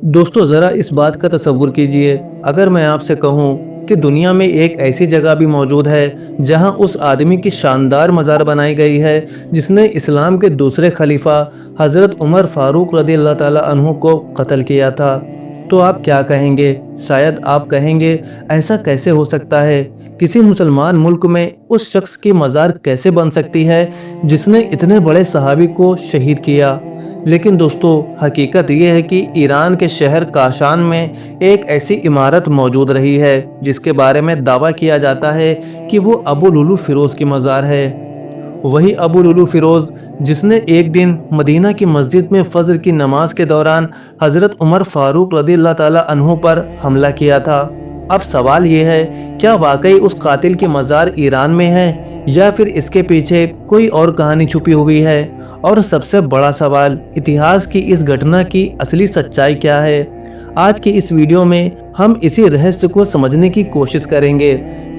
दोस्तों ज़रा इस बात का तसव्वुर कीजिए, अगर मैं आपसे कहूँ कि दुनिया में एक ऐसी जगह भी मौजूद है जहाँ उस आदमी की शानदार मज़ार बनाई गई है जिसने इस्लाम के दूसरे खलीफा हज़रत उमर फ़ारूक रज़ियल्लाहु ताला अन्हु को कत्ल किया था, तो आप क्या कहेंगे? शायद आप कहेंगे ऐसा कैसे हो सकता है? किसी मुसलमान मुल्क में उस शख्स की मज़ार कैसे बन सकती है जिसने इतने बड़े सहाबी को शहीद किया? लेकिन दोस्तों हकीकत ये है कि ईरान के शहर काशान में एक ऐसी इमारत मौजूद रही है जिसके बारे में दावा किया जाता है कि वो अबू लुलु फ़िरोज़ की मज़ार है। वही अबू लुलु फ़िरोज़ जिसने एक दिन मदीना की मस्जिद में फ़ज्र की नमाज के दौरान हज़रत उमर फ़ारूक रज़ियल्लाहु ताला अन्हु पर हमला किया था। अब सवाल ये है, क्या वाकई उस कातिल की मज़ार ईरान में है या फिर इसके पीछे कोई और कहानी छुपी हुई है? और सबसे बड़ा सवाल, इतिहास की इस घटना की असली सच्चाई क्या है? आज की इस वीडियो में हम इसी रहस्य को समझने की कोशिश करेंगे।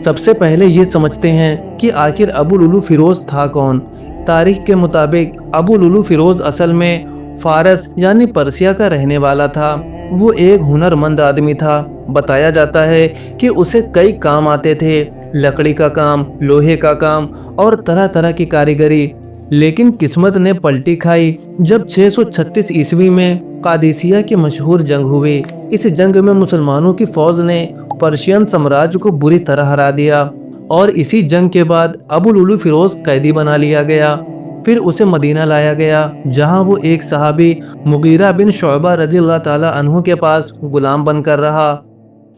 सबसे पहले ये समझते हैं कि आखिर अबू लुलु फ़िरोज़ था कौन। तारीख के मुताबिक अबू लुलु फ़िरोज़ असल में फ़ारस यानी पर्सिया का रहने वाला था। वो एक हुनरमंद आदमी था। बताया जाता है कि उसे कई काम आते थे, लकड़ी का काम, लोहे का काम और तरह तरह की कारीगरी। लेकिन किस्मत ने पलटी खाई जब 636 ईस्वी में कादिसिया की मशहूर जंग हुई। इस जंग में मुसलमानों की फौज ने पर्शियन साम्राज्य को बुरी तरह हरा दिया और इसी जंग के बाद अबू लुलु फ़िरोज़ कैदी बना लिया गया। फिर उसे मदीना लाया गया जहां वो एक सहाबी मुगीरा बिन शुअबा रज़ियल्लाहु ताला अन्हु के पास गुलाम बनकर रहा।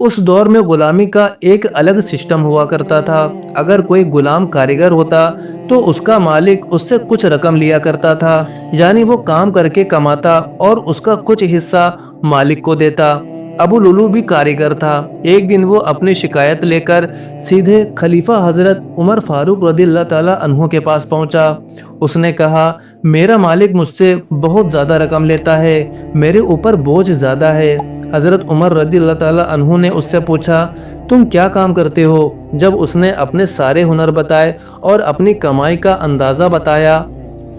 उस दौर में गुलामी का एक अलग सिस्टम हुआ करता था। अगर कोई गुलाम कारीगर होता तो उसका मालिक उससे कुछ रकम लिया करता था, यानी वो काम करके कमाता और उसका कुछ हिस्सा मालिक को देता। अबू लुलु भी कारीगर था। एक दिन वो अपनी शिकायत लेकर सीधे खलीफा हज़रत उमर फ़ारूक रज़ियल्लाहु ताला अन्हु के पास पहुंचा। उसने कहा, मेरा मालिक मुझसे बहुत ज़्यादा रकम लेता है, मेरे ऊपर बोझ ज़्यादा है। हज़रत उमर रज़ियल्लाहु ताला अन्हु ने उससे पूछा, तुम क्या काम करते हो? जब उसने अपने सारे हुनर बताए और अपनी कमाई का अंदाज़ा बताया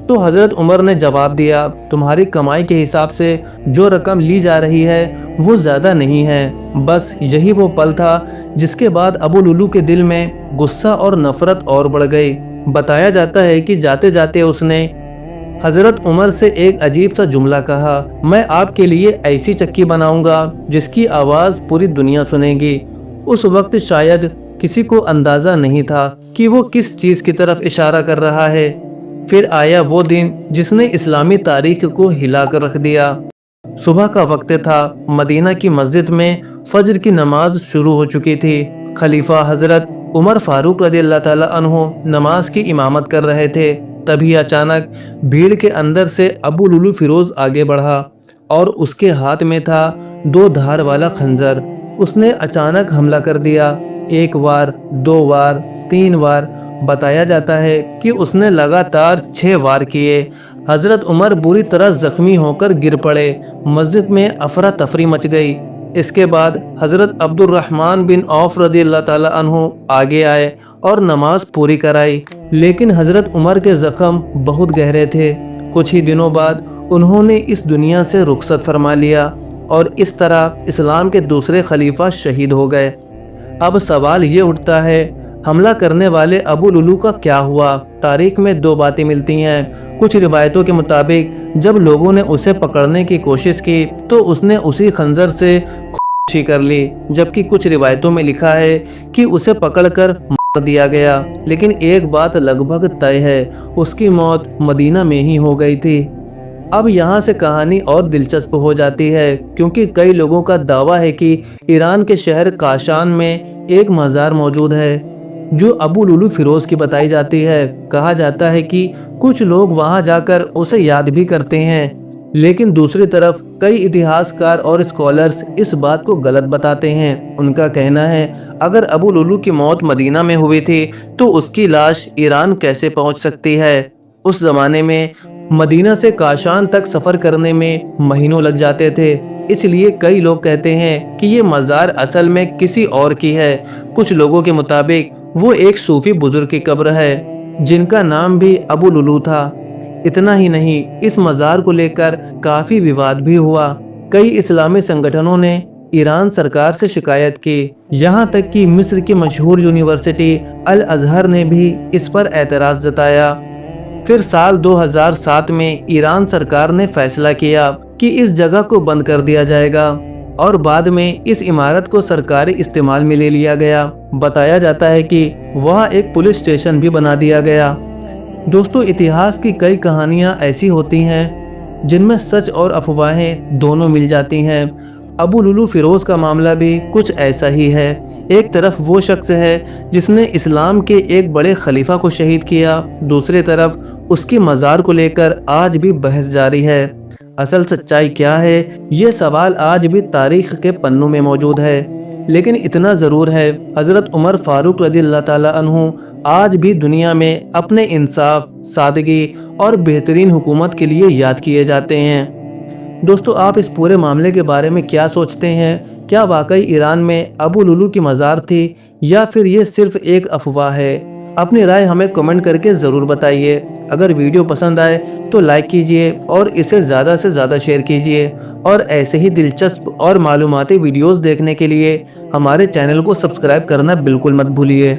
तो हज़रत उमर ने जवाब दिया, तुम्हारी कमाई के हिसाब से जो रकम ली जा रही है वो ज़्यादा नहीं है। बस यही वो पल था जिसके बाद अबू लुलु के दिल में गुस्सा और नफ़रत और बढ़ गई। बताया जाता है कि जाते जाते उसने हज़रत उमर से एक अजीब सा जुमला कहा, मैं आपके लिए ऐसी चक्की बनाऊंगा जिसकी आवाज़ पूरी दुनिया सुनेगी। उस वक्त शायद किसी को अंदाज़ा नहीं था कि वो किस चीज़ की तरफ इशारा कर रहा है। फिर आया वो दिन जिसने इस्लामी तारीख को हिला कर रख दिया। सुबह का वक्त था। मदीना की मस्जिद में फजर की नमाज शुरू हो चुकी थी। खलीफा हज़रत उमर फ़ारूक रज़ियल्लाहु ताला अन्हु नमाज की इमामत कर रहे थे। तभी अचानक भीड़ के अंदर से अबू लुलु फ़िरोज़ आगे बढ़ा और उसके हाथ में था 2 धार वाला खंजर। उसने अचानक हमला कर दिया। 1 बार, 2 बार, 3 बार। बताया जाता है कि उसने लगातार 6 वार किए। हज़रत उमर बुरी तरह जख्मी होकर गिर पड़े। मस्जिद में अफरा तफरी मच गई। इसके बाद हज़रत अब्दुर्रहमान बिन औफ रज़ियल्लाहु ताला अन्हु आगे आए और नमाज पूरी कराई। लेकिन हज़रत उमर के ज़ख्म बहुत गहरे थे। कुछ ही दिनों बाद उन्होंने इस दुनिया से रुखसत फरमा लिया और इस तरह इस्लाम के दूसरे खलीफा शहीद हो गए। अब सवाल ये उठता है, हमला करने वाले अबू लुलु का क्या हुआ? तारीख में 2 बातें मिलती हैं। कुछ रिवायतों के मुताबिक जब लोगों ने उसे पकड़ने की कोशिश की तो उसने उसी खंजर से खुदकुशी कर ली, जबकि कुछ रिवायतों में लिखा है कि उसे पकड़कर मार दिया गया। लेकिन एक बात लगभग तय है, उसकी मौत मदीना में ही हो गई थी। अब यहाँ से कहानी और दिलचस्प हो जाती है क्योंकि कई लोगों का दावा है कि ईरान के शहर काशान में एक मज़ार मौजूद है जो अबू लुलु फ़िरोज़ की बताई जाती है। कहा जाता है कि कुछ लोग वहां जाकर उसे याद भी करते हैं, लेकिन दूसरी तरफ कई इतिहासकार और स्कॉलर्स इस बात को गलत बताते हैं। उनका कहना है, अगर अबू लुलु की मौत मदीना में हुई थी तो उसकी लाश ईरान कैसे पहुंच सकती है? उस ज़माने में मदीना से काशान तक सफ़र करने में महीनों लग जाते थे। इसलिए कई लोग कहते हैं कि ये मज़ार असल में किसी और की है। कुछ लोगों के मुताबिक वो एक सूफी बुजुर्ग की कब्र है जिनका नाम भी अबू लुलु था। इतना ही नहीं, इस मज़ार को लेकर काफ़ी विवाद भी हुआ। कई इस्लामी संगठनों ने ईरान सरकार से शिकायत की। यहाँ तक कि मिस्र की मशहूर यूनिवर्सिटी अल अजहर ने भी इस पर एतराज़ जताया। फिर साल 2007 में ईरान सरकार ने फैसला किया कि इस जगह को बंद कर दिया जाएगा और बाद में इस इमारत को सरकारी इस्तेमाल में ले लिया गया। बताया जाता है कि वहाँ एक पुलिस स्टेशन भी बना दिया गया। दोस्तों, इतिहास की कई कहानियाँ ऐसी होती हैं जिनमें सच और अफवाहें दोनों मिल जाती हैं। अबू लुलु फिरोज़ का मामला भी कुछ ऐसा ही है। एक तरफ वो शख्स है जिसने इस्लाम के एक बड़े खलीफा को शहीद किया, दूसरी तरफ उसकी मज़ार को लेकर आज भी बहस जारी है। असल सच्चाई क्या है, ये सवाल आज भी तारीख के पन्नों में मौजूद है। लेकिन इतना ज़रूर है, हज़रत उमर फ़ारूक रज़ियल्लाहु ताला अन्हु आज भी दुनिया में अपने इंसाफ, सादगी और बेहतरीन हुकूमत के लिए याद किए जाते हैं। दोस्तों, आप इस पूरे मामले के बारे में क्या सोचते हैं? क्या वाकई ईरान में अबू लुलु की मज़ार थी या फिर ये सिर्फ एक अफवाह है? अपनी राय हमें कमेंट करके ज़रूर बताइए। अगर वीडियो पसंद आए तो लाइक कीजिए और इसे ज़्यादा से ज़्यादा शेयर कीजिए। और ऐसे ही दिलचस्प और मालूमाती वीडियोज़ देखने के लिए हमारे चैनल को सब्सक्राइब करना बिल्कुल मत भूलिए।